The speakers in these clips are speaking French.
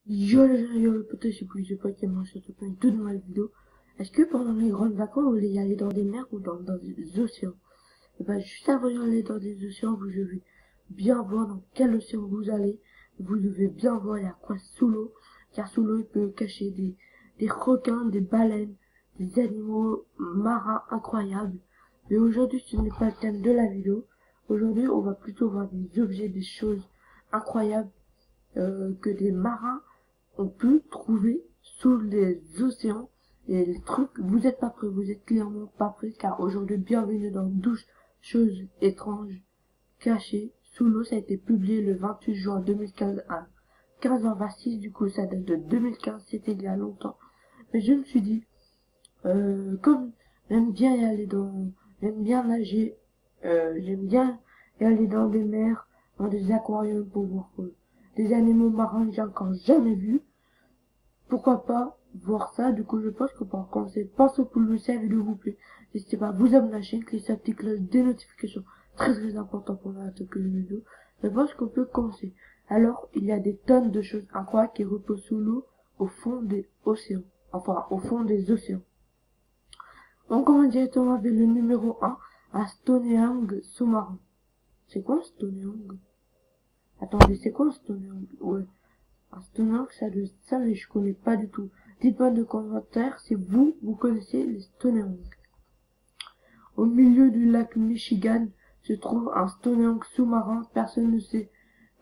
Yo les gens, yo les potes, c'est plus de potes qui mangent sur une toute nouvelle vidéo. Est-ce que pendant les grandes vacances, vous voulez y aller dans des mers ou dans des océans? Et ben, juste avant d'y aller dans des océans, vous devez bien voir dans quel océan vous allez. Vous devez bien voir il y a quoi sous l'eau, car sous l'eau, il peut cacher des requins, des baleines, des animaux marins incroyables. Mais aujourd'hui, ce n'est pas le thème de la vidéo. Aujourd'hui, on va plutôt voir des objets, des choses incroyables que des marins ont pu trouver sous les océans. Et les trucs, vous n'êtes pas prêts, vous êtes clairement pas prêts, car aujourd'hui, bienvenue dans 12 choses étranges cachées sous l'eau. Ça a été publié le 28 juin 2015 à 15h26, du coup ça date de 2015, c'était il y a longtemps. Mais je me suis dit, comme j'aime bien y aller j'aime bien nager, j'aime bien y aller dans des mers, dans des aquariums pour voir des animaux marins que j'ai encore jamais vus. Pourquoi pas voir ça? Du coup, je pense qu'on peut commencer. Pensez au pouce bleu si la vidéo vous plaît. N'hésitez pas à vous abonner à la chaîne, cliquez sur la petite cloche des notifications. Très très important pour la que les vidéos. Je pense qu'on peut commencer. Alors, il y a des tonnes de choses incroyables qui reposent sous l'eau, au fond des océans. Enfin, au fond des océans. On commence directement avec le numéro 1, un Stonehenge sous-marin. C'est quoi un Stonehenge? Attendez, c'est quoi un Stonehenge? Ouais. Un Stonehenge, ça doit être ça, mais je connais pas du tout. Dites-moi dans les commentaires si vous connaissez les Stonehenge. Au milieu du lac Michigan se trouve un Stonehenge sous-marin. Personne ne sait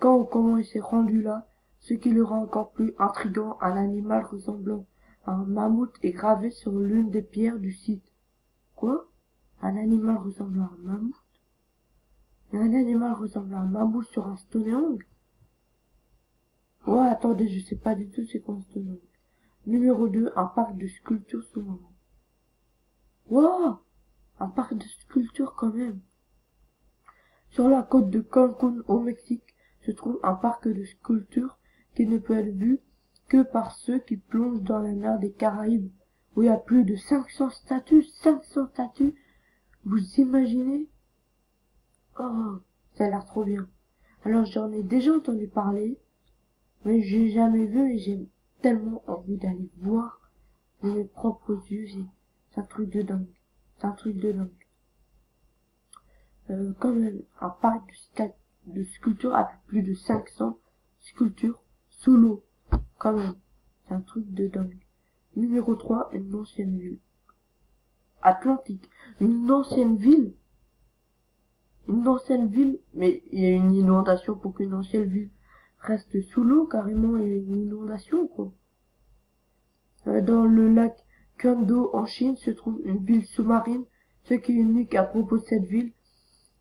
quand ou comment il s'est rendu là. Ce qui le rend encore plus intriguant, un animal ressemblant à un mammouth est gravé sur l'une des pierres du site. Quoi? Un animal ressemblant à un mammouth? Il y a un animal ressemblant à un mammouth sur un Stonehenge? Ouais, attendez, je sais pas du tout c'est quoi un Stonehenge. Numéro 2, un parc de sculptures sous-marins. Wow! Un parc de sculptures quand même. Sur la côte de Cancún au Mexique se trouve un parc de sculptures qui ne peut être vu que par ceux qui plongent dans la mer des Caraïbes, où il y a plus de 500 statues. 500 statues! Vous imaginez? Oh, ça a l'air trop bien. Alors j'en ai déjà entendu parler, mais j'ai jamais vu et j'ai tellement envie d'aller voir de mes propres yeux. C'est un truc de dingue. C'est un truc de dingue. Quand même, un parc de sculptures avec plus de 500 sculptures sous l'eau. Quand même. C'est un truc de dingue. Numéro 3, une ancienne ville. Atlantique. Une ancienne ville. Une ancienne ville. Mais il y a une inondation pour qu'une ancienne ville reste sous l'eau. Carrément, il y a une inondation, quoi. Dans le lac Qingdao en Chine se trouve une ville sous-marine. Ce qui est unique à propos de cette ville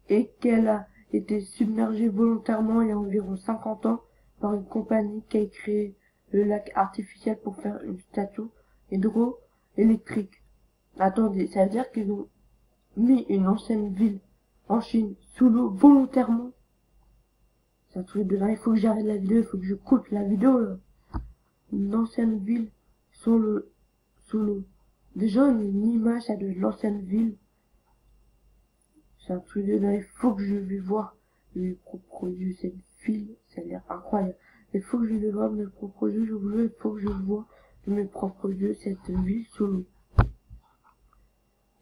est qu'elle a été submergée volontairement il y a environ 50 ans par une compagnie qui a créé le lac artificiel pour faire une station hydroélectrique. Attendez, ça veut dire qu'ils ont mis une ancienne ville en Chine sous l'eau volontairement? C'est un truc de là, il faut que j'arrête la vidéo, il faut que je coupe la vidéo là. Une ancienne ville sous l'eau. Déjà une image ça de l'ancienne ville. C'est un truc de dingue. Il faut que je vais voir mes propres yeux cette ville, ça a l'air incroyable. Il faut que je vais voir mes propres yeux, je vous jure, il faut que je vois de mes propres yeux cette ville sous l'eau.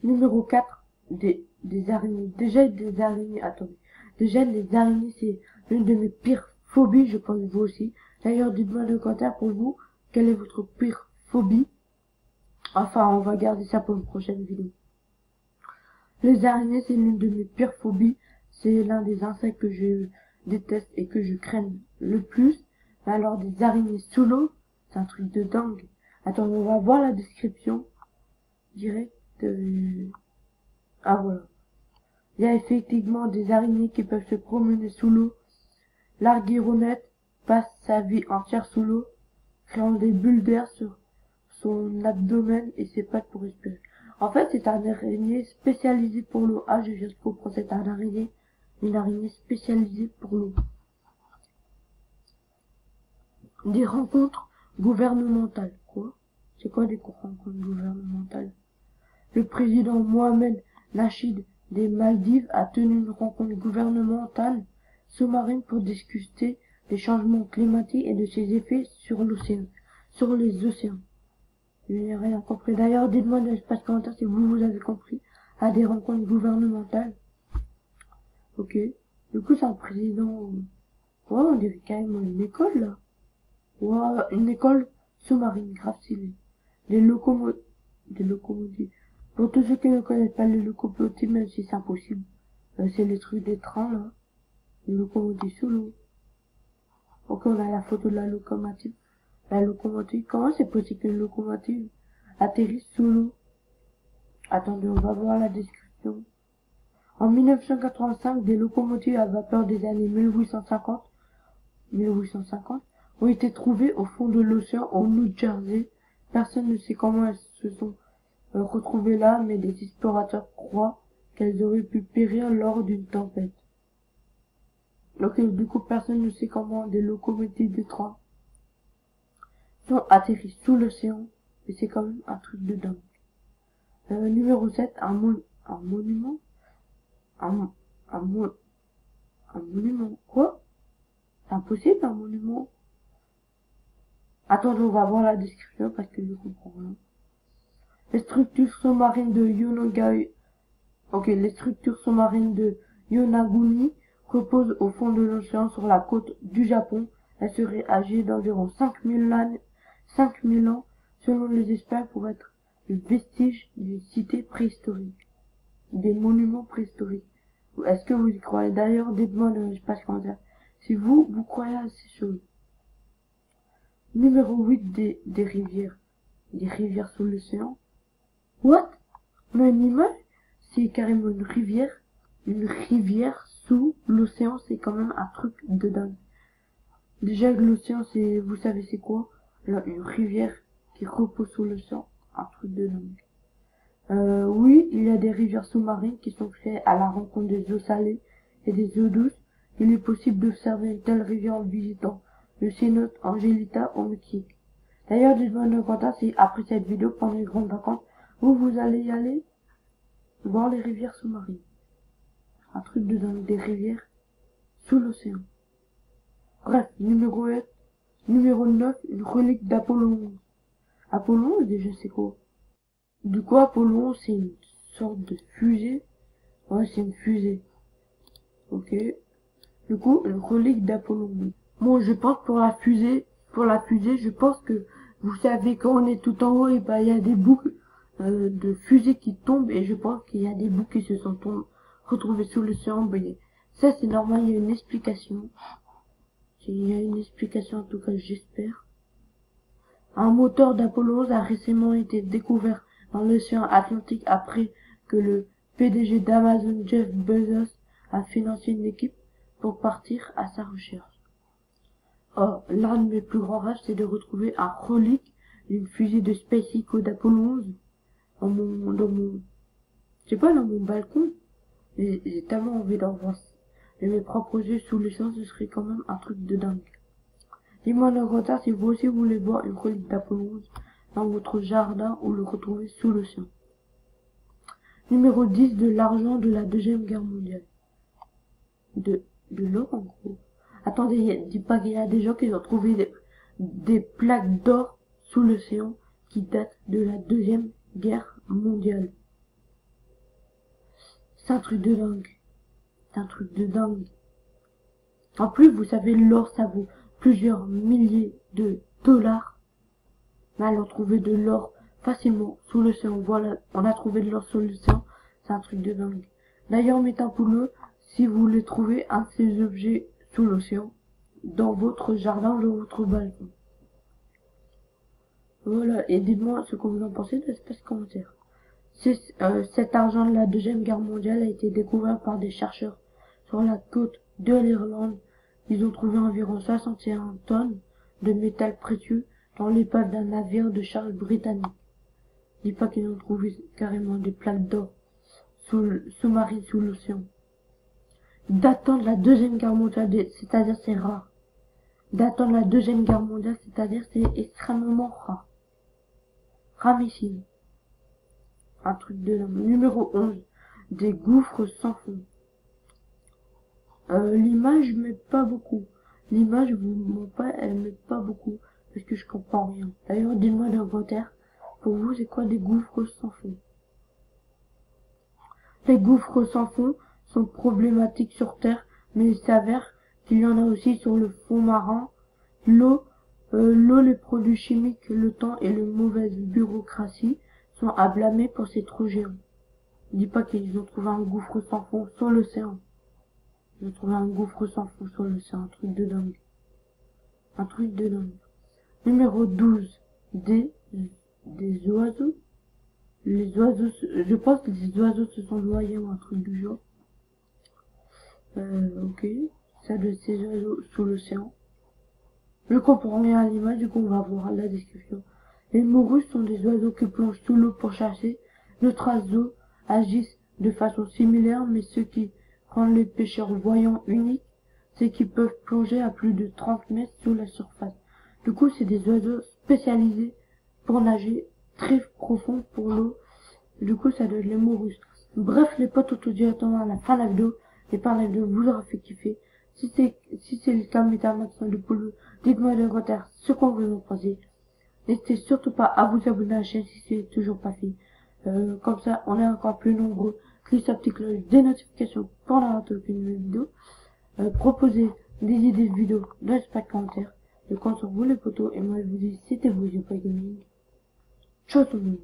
Numéro 4, des araignées. Déjà des araignées, attendez. Déjà les araignées, c'est l'une de mes pires phobies, je pense vous aussi. D'ailleurs, dites-moi dans les commentaires pour vous, quelle est votre pire phobie. Enfin, on va garder ça pour une prochaine vidéo. Les araignées, c'est l'une de mes pires phobies. C'est l'un des insectes que je déteste et que je crains le plus. Mais alors, des araignées sous l'eau, c'est un truc de dingue. Attends, on va voir la description directe. Ah, voilà. Il y a effectivement des araignées qui peuvent se promener sous l'eau. L'arguironette passe sa vie entière sous l'eau, créant des bulles d'air sur son abdomen et ses pattes pour respirer. En fait, c'est un araignée spécialisé pour l'eau. Ah, je viens de comprendre, c'est une araignée spécialisée pour l'eau. Des rencontres gouvernementales. Quoi? C'est quoi des rencontres gouvernementales? Le président Mohamed Nachid des Maldives a tenu une rencontre gouvernementale sous-marine pour discuter des changements climatiques et de ses effets sur l'océan, sur les océans. Je n'ai rien compris. D'ailleurs, dites-moi dans l'espace commentaire si vous avez compris à des rencontres gouvernementales. Ok. Du coup, c'est un président. Ouais, on dirait carrément une école là. Ouais, une école sous-marine, grave stylée. Des locomotives. Pour tous ceux qui ne connaissent pas les locomotives, même si c'est impossible, c'est les trucs des trains là. Les locomotives sous l'eau. Ok, on a la photo de la locomotive. La locomotive, comment c'est possible qu'une locomotive atterrisse sous l'eau? Attendez, on va voir la description. En 1985, des locomotives à vapeur des années 1850 ont été trouvées au fond de l'océan au New Jersey. Personne ne sait comment elles se sont retrouvées là, mais des explorateurs croient qu'elles auraient pu périr lors d'une tempête. Donc du coup, personne ne sait comment des locomotives de train sont atterries sous l'océan, et c'est quand même un truc de dingue. Numéro 7, un monument. Un monument. Quoi? C'est impossible, un monument. Attendez, on va voir la description parce que je comprends rien. Les structures sous-marines de Yonaguni reposent au fond de l'océan sur la côte du Japon. Elles seraient âgées d'environ 5000 ans, selon les experts, pour être le vestige d'une cité préhistorique. Des monuments préhistoriques. Est-ce que vous y croyez? D'ailleurs, dites-moi dans l'espace commentaire si vous croyez à ces choses. Numéro 8, des rivières. Des rivières sous l'océan. What? On a une image? C'est carrément une rivière. Une rivière sous l'océan, c'est quand même un truc de dingue. Déjà que l'océan, c'est, vous savez c'est quoi? Là, une rivière qui repose sous l'océan. Un truc de dingue. Oui, il y a des rivières sous-marines qui sont créées à la rencontre des eaux salées et des eaux douces. Il est possible d'observer une telle rivière en visitant le cénote Angelita au Mexique. D'ailleurs, dites-moi dans le commentaire si après cette vidéo, pendant les grandes vacances, vous allez y aller voir les rivières sous-marines. Un truc de dingue, des rivières sous l'océan. Bref, numéro 9, une relique d'Apollon 11. Apollon 11, déjà c'est quoi? Du coup, Apollon, c'est une sorte de fusée. Ouais, c'est une fusée. Ok. Du coup, une relique d'Apollon. Bon, je pense pour la fusée, je pense que vous savez quand on est tout en haut, et ben il y a des bouts de fusée qui tombent, et je pense qu'il y a des bouts qui se sont retrouvés sous l'océan. Ben, ça c'est normal, il y a une explication. Il y a une explication en tout cas, j'espère. Un moteur d'Apollo 11 a récemment été découvert dans l'océan Atlantique après que le PDG d'Amazon, Jeff Bezos, a financé une équipe pour partir à sa recherche. Or, l'un de mes plus grands rêves, c'est de retrouver un relique d'une fusée de SpaceX ou d'Apollo 11 dans mon balcon. J'ai tellement envie d'en voir de mes propres yeux sous l'océan, ce serait quand même un truc de dingue. Dis-moi dans le commentaire si vous aussi voulez voir une relique d'Apollo 11 dans votre jardin ou le retrouver sous l'océan. Numéro 10, de l'argent de la Deuxième Guerre mondiale. De l'or en gros. Attendez, dis pas qu'il y a des gens qui ont trouvé des plaques d'or sous l'océan qui datent de la Deuxième Guerre mondiale. C'est un truc de dingue. C'est un truc de dingue. En plus, vous savez, l'or, ça vaut plusieurs milliers de dollars. Mais alors, trouver de l'or facilement sous l'océan. Voilà, on a trouvé de l'or sous l'océan. C'est un truc de dingue. D'ailleurs, mettez un pouce bleu si vous voulez trouver un de ces objets sous l'océan dans votre jardin ou dans votre balcon. Voilà, et dites-moi ce que vous en pensez de l'espace commentaire. Cet argent de la Deuxième Guerre mondiale a été découvert par des chercheurs sur la côte de l'Irlande. Ils ont trouvé environ 61 tonnes de métal précieux dans l'épave d'un navire de charge britannique. Dis pas qu'ils ont trouvé carrément des plaques d'or sous-marines sous l'océan. Datant de la Deuxième Guerre mondiale, c'est-à-dire c'est rare. Datant de la Deuxième Guerre mondiale, c'est-à-dire c'est extrêmement rare. Ramissime. Un truc de dingue. Numéro 11. Des gouffres sans fond. L'image m'aide pas beaucoup. L'image, vous m'en pas, elle m'aide pas beaucoup, parce que je comprends rien. D'ailleurs, dites-moi dans le commentaire, pour vous, c'est quoi des gouffres sans fond? Les gouffres sans fond sont problématiques sur Terre, mais il s'avère qu'il y en a aussi sur le fond marin. L'eau, les produits chimiques, le temps et la mauvaise bureaucratie sont à blâmer pour ces trous géants. Dis pas qu'ils ont trouvé un gouffre sans fond sur l'océan. Ils ont trouvé un gouffre sans fond sur l'océan, un truc de dingue. Un truc de dingue. Numéro 12. Des oiseaux. Les oiseaux, je pense que les oiseaux se sont noyés ou un truc du genre. Ok. Ça de ces oiseaux sous l'océan. Je comprends rien à l'image, du coup on va voir la description. Les moruses sont des oiseaux qui plongent sous l'eau pour chasser. D'autres oiseaux agissent de façon similaire, mais ce qui rend les pêcheurs voyants uniques, c'est qu'ils peuvent plonger à plus de 30 mètres sous la surface. Du coup, c'est des oiseaux spécialisés pour nager très profond pour l'eau. Du coup, ça donne les moruses. Bref, les potes, on te dit à la fin de la vidéo. Et par la vidéo vous aura fait kiffer. Si c'est le cas, mettez un maximum de pouces. Dites-moi dans les commentaires ce qu'on vous en pensez. N'hésitez surtout pas à vous abonner à la chaîne si c'est toujours pas fait. Comme ça, on est encore plus nombreux. Cliquez sur la petite cloche des notifications pour la rate aucune nouvelle vidéo. Proposez des idées de vidéos dans l'espace commentaire. Je compte sur vous les potos. Et moi je vous dis, c'était vous, Yopa Gaming. Ciao tout le monde.